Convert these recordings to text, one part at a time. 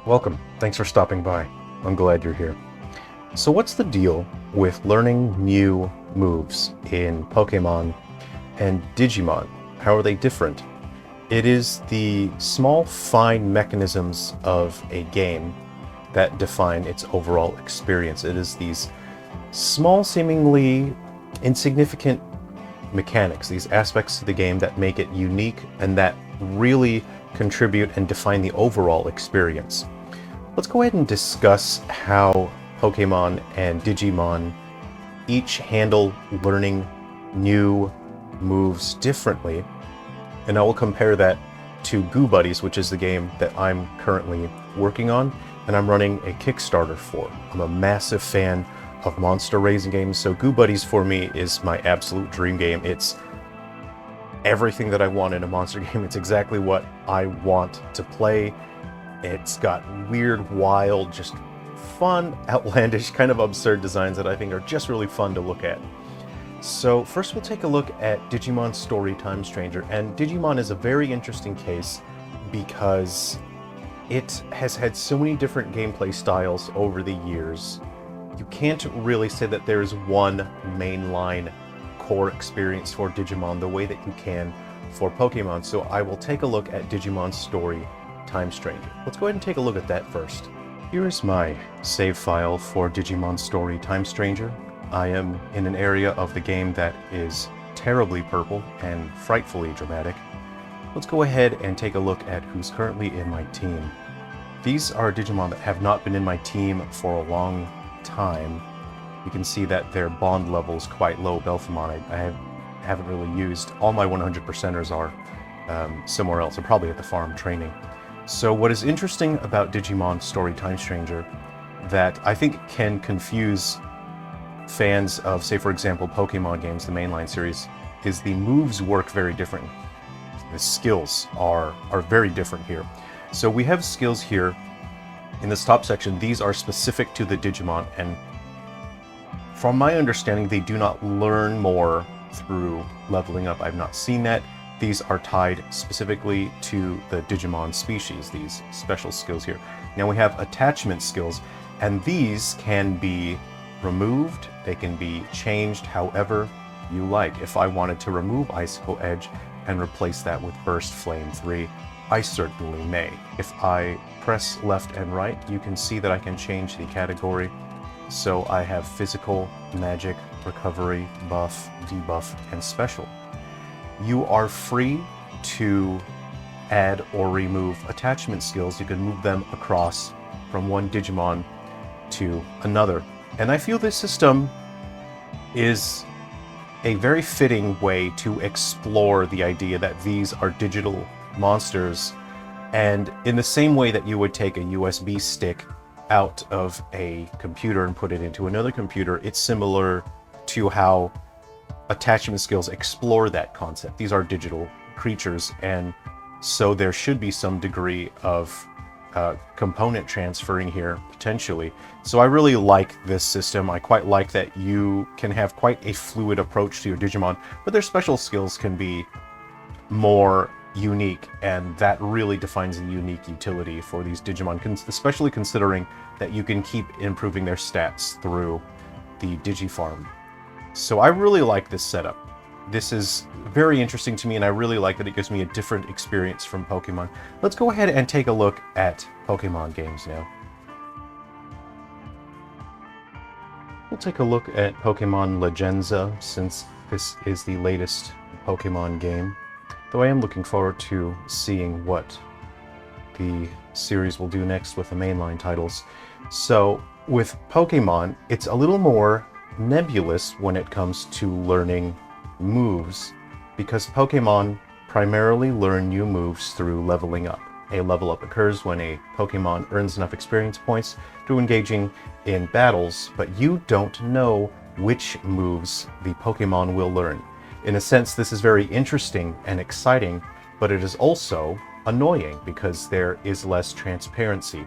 Welcome. Thanks for stopping by. I'm glad you're here. So what's the deal with learning new moves in Pokémon and Digimon? How are they different? It is the small, fine mechanisms of a game that define its overall experience. It is these small, seemingly insignificant mechanics, these aspects of the game that make it unique and that really contribute and define the overall experience. Let's go ahead and discuss how Pokémon and Digimon each handle learning new moves differently, and I will compare that to Goobuddies, which is the game that I'm currently working on and I'm running a Kickstarter for. I'm a massive fan of monster raising games, so Goobuddies for me is my absolute dream game. It's everything that I want in a monster game. It's exactly what I want to play. It's got weird, wild, just fun, outlandish, kind of absurd designs that I think are just really fun to look at. So first we'll take a look at Digimon Story Time Stranger, and Digimon is a very interesting case because it has had so many different gameplay styles over the years. You can't really say that there's one mainline core experience for Digimon the way that you can for Pokemon, so I will take a look at Digimon Story Time Stranger. Let's go ahead and take a look at that first. Here is my save file for Digimon Story Time Stranger. I am in an area of the game that is terribly purple and frightfully dramatic. Let's go ahead and take a look at who's currently in my team. These are Digimon that have not been in my team for a long time. You can see that their bond level is quite low. Belphemon I haven't really used. All my 100%ers are somewhere else. They're probably at the farm training. So what is interesting about Digimon Story Time Stranger that I think can confuse fans of, say for example, Pokemon games, the mainline series, is the moves work very differently. The skills are very different here. So we have skills here in this top section. These are specific to the Digimon, and from my understanding, they do not learn more through leveling up. I've not seen that. These are tied specifically to the Digimon species, these special skills here. Now we have attachment skills, and these can be removed, they can be changed however you like. If I wanted to remove Icicle Edge and replace that with Burst Flame 3, I certainly may. If I press left and right, you can see that I can change the category. So I have physical, magic, recovery, buff, debuff, and special. You are free to add or remove attachment skills. You can move them across from one Digimon to another. And I feel this system is a very fitting way to explore the idea that these are digital monsters, and in the same way that you would take a USB stick out of a computer and put it into another computer, it's similar to how attachment skills explore that concept. These are digital creatures, and so there should be some degree of component transferring here, potentially. So I really like this system. I quite like that you can have quite a fluid approach to your Digimon, but their special skills can be more unique, and that really defines the unique utility for these Digimon, especially considering that you can keep improving their stats through the Digifarm. So I really like this setup. This is very interesting to me, and I really like that it gives me a different experience from Pokemon. Let's go ahead and take a look at Pokemon games now. We'll take a look at Pokemon Legenza, since this is the latest Pokemon game. Though I am looking forward to seeing what the series will do next with the mainline titles. So with Pokemon, it's a little more nebulous when it comes to learning moves, because Pokemon primarily learn new moves through leveling up. A level up occurs when a Pokemon earns enough experience points to engaging in battles, but you don't know which moves the Pokemon will learn. In a sense, this is very interesting and exciting, but it is also annoying because there is less transparency.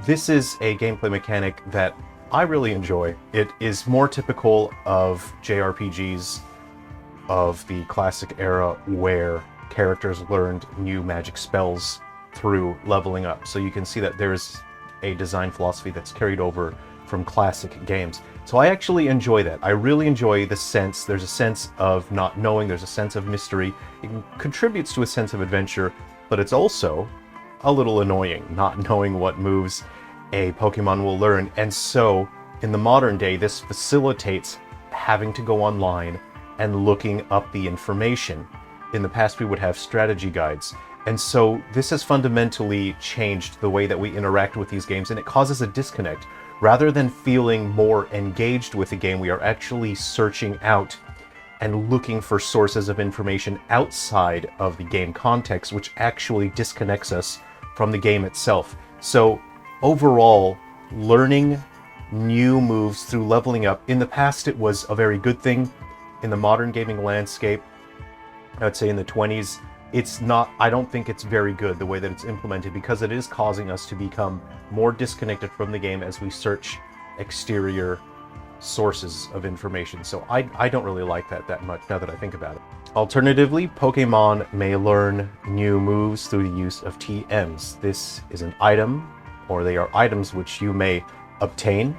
This is a gameplay mechanic that I really enjoy. It is more typical of JRPGs of the classic era, where characters learned new magic spells through leveling up. So you can see that there's a design philosophy that's carried over from classic games. So I actually enjoy that. I really enjoy the sense. There's a sense of not knowing, there's a sense of mystery. It contributes to a sense of adventure, but it's also a little annoying not knowing what moves a Pokemon will learn. And so in the modern day, this facilitates having to go online and looking up the information. In the past, we would have strategy guides. And so this has fundamentally changed the way that we interact with these games, and it causes a disconnect. Rather than feeling more engaged with the game, we are actually searching out and looking for sources of information outside of the game context, which actually disconnects us from the game itself. So overall, learning new moves through leveling up, in the past it was a very good thing. In the modern gaming landscape, I would say in the 20s, it's not, I don't think it's very good the way that it's implemented, because it is causing us to become more disconnected from the game as we search exterior sources of information. So I don't really like that much now that I think about it. Alternatively, Pokemon may learn new moves through the use of TMs. This is an item, or they are items which you may obtain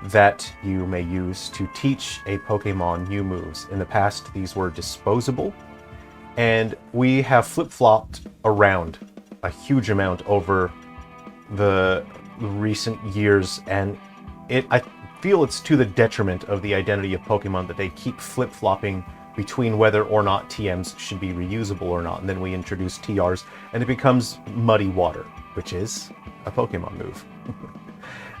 that you may use to teach a Pokemon new moves. In the past, these were disposable, and we have flip-flopped around a huge amount over the recent years, and I feel it's to the detriment of the identity of Pokemon that they keep flip-flopping between whether or not TMs should be reusable or not, and then we introduce TRs, and it becomes muddy water, which is a Pokemon move.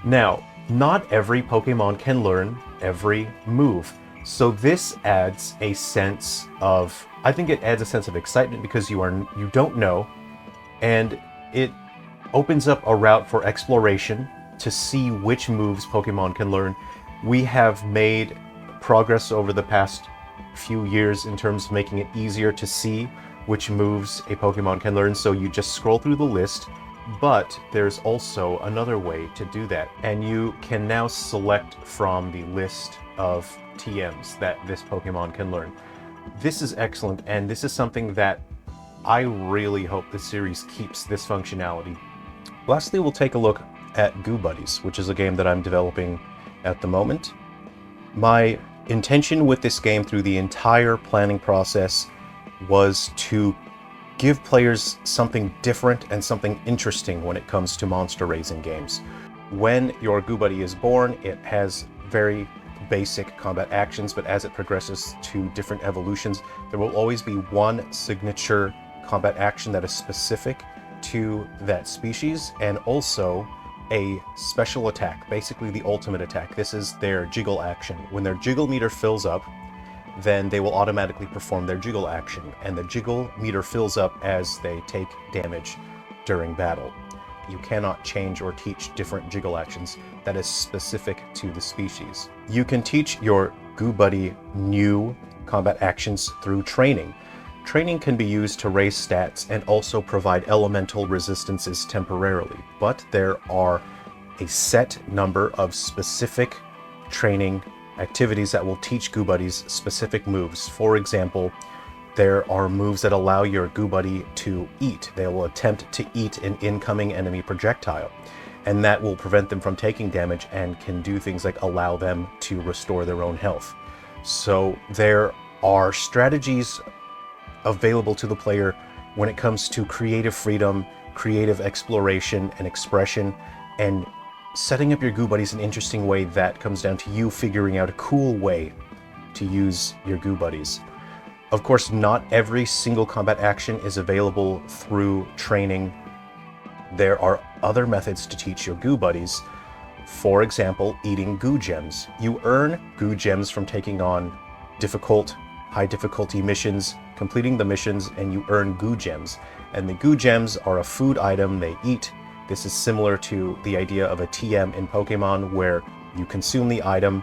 Now, not every Pokemon can learn every move, so this adds a sense of, I think it adds a sense of excitement because you don't know, and it opens up a route for exploration to see which moves Pokemon can learn. We have made progress over the past few years in terms of making it easier to see which moves a Pokemon can learn, so you just scroll through the list. But there's also another way to do that, and you can now select from the list of TMs that this Pokemon can learn. This is excellent, and this is something that I really hope the series keeps this functionality. Lastly, we'll take a look at Goobuddies, which is a game that I'm developing at the moment. My intention with this game through the entire planning process was to give players something different and something interesting when it comes to monster raising games. When your Goobuddy is born, it has very basic combat actions, but as it progresses to different evolutions, there will always be one signature combat action that is specific to that species, and also a special attack, basically the ultimate attack. This is their jiggle action. When their jiggle meter fills up, then they will automatically perform their jiggle action, and the jiggle meter fills up as they take damage during battle. You cannot change or teach different jiggle actions. That is specific to the species. You can teach your Goobuddy new combat actions through training. Training can be used to raise stats and also provide elemental resistances temporarily, but there are a set number of specific training activities that will teach Goobuddies specific moves. For example, there are moves that allow your Goobuddy to eat. They will attempt to eat an incoming enemy projectile, and that will prevent them from taking damage and can do things like allow them to restore their own health. So there are strategies available to the player when it comes to creative freedom, creative exploration and expression, and setting up your Goobuddies in an interesting way that comes down to you figuring out a cool way to use your Goobuddies. Of course, not every single combat action is available through training. There are other methods to teach your Goobuddies. For example, eating Goo Gems. You earn Goo Gems from taking on high difficulty missions, completing the missions, and you earn Goo Gems. And the Goo Gems are a food item they eat. This is similar to the idea of a TM in Pokemon, where you consume the item,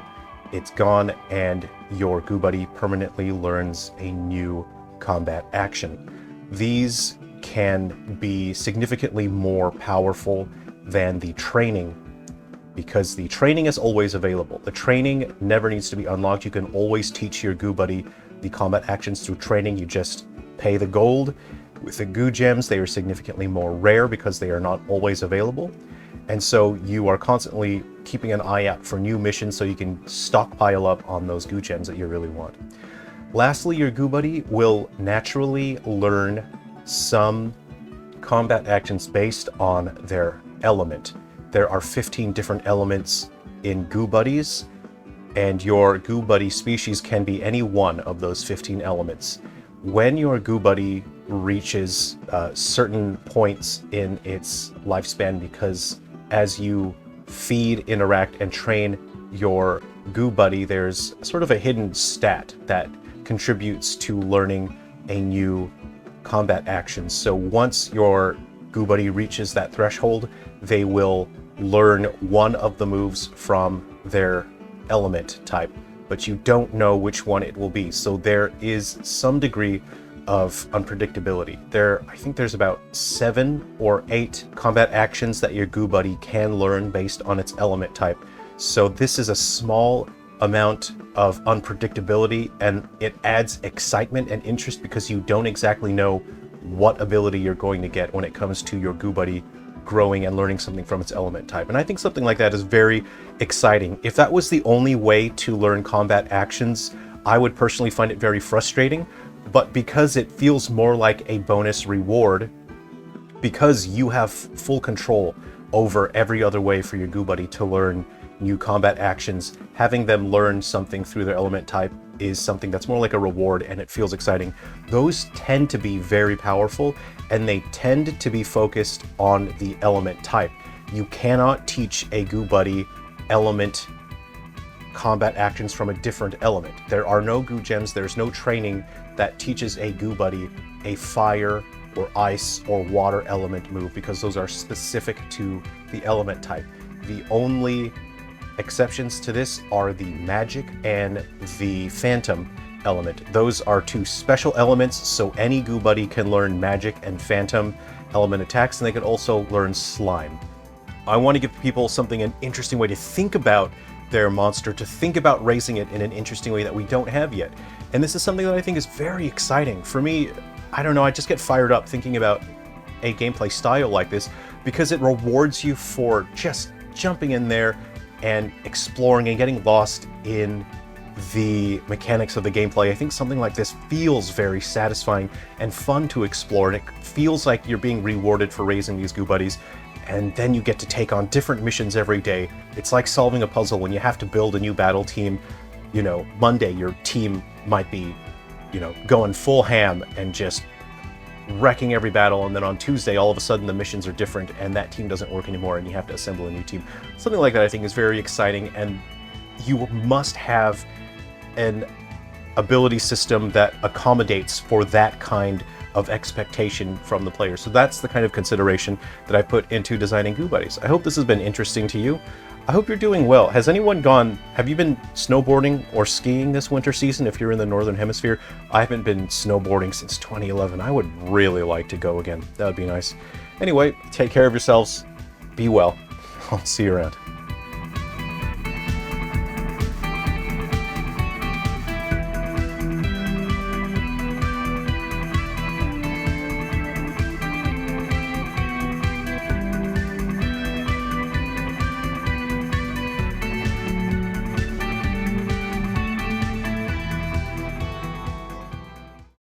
it's gone, and your Goobuddy permanently learns a new combat action. These can be significantly more powerful than the training, because the training is always available. The training never needs to be unlocked. You can always teach your Goobuddy the combat actions through training. You just pay the gold With the Goo Gems, they are significantly more rare because they are not always available. And so you are constantly keeping an eye out for new missions so you can stockpile up on those Goo Gems that you really want. Lastly, your Goobuddy will naturally learn some combat actions based on their element. There are 15 different elements in Goobuddies, and your Goobuddy species can be any one of those 15 elements. When your Goobuddy reaches certain points in its lifespan, because as you feed, interact, and train your Goobuddy, there's sort of a hidden stat that contributes to learning a new combat action. So once your Goobuddy reaches that threshold, they will learn one of the moves from their element type, but you don't know which one it will be. So there is some degree of unpredictability. I think there's about 7 or 8 combat actions that your Goobuddy can learn based on its element type. So this is a small amount of unpredictability, and it adds excitement and interest because you don't exactly know what ability you're going to get when it comes to your Goobuddy growing and learning something from its element type. And I think something like that is very exciting. If that was the only way to learn combat actions, I would personally find it very frustrating. But because it feels more like a bonus reward, because you have full control over every other way for your Goobuddy to learn new combat actions, having them learn something through their element type is something that's more like a reward, and it feels exciting. Those tend to be very powerful, and they tend to be focused on the element type. You cannot teach a Goobuddy element combat actions from a different element. There are no Goo Gems, there's no training that teaches a Goobuddy a fire or ice or water element move, because those are specific to the element type. The only exceptions to this are the magic and the phantom element. Those are 2 special elements, so any Goobuddy can learn magic and phantom element attacks, and they can also learn slime. I want to give people an interesting way to think about their monster, to think about raising it in an interesting way that we don't have yet. And this is something that I think is very exciting. For me, I don't know, I just get fired up thinking about a gameplay style like this, because it rewards you for just jumping in there and exploring and getting lost in the mechanics of the gameplay. I think something like this feels very satisfying and fun to explore, and it feels like you're being rewarded for raising these Goobuddies, and then you get to take on different missions every day. It's like solving a puzzle when you have to build a new battle team. You know, Monday your team might be, going full ham and just wrecking every battle, and then on Tuesday all of a sudden the missions are different and that team doesn't work anymore and you have to assemble a new team. Something like that I think is very exciting, and you must have an ability system that accommodates for that kind of expectation from the player. So that's the kind of consideration that I put into designing Goobuddies. I hope this has been interesting to you. I hope you're doing well. Have you been snowboarding or skiing this winter season if you're in the Northern Hemisphere? I haven't been snowboarding since 2011. I would really like to go again. That would be nice. Anyway, take care of yourselves. Be well. I'll see you around.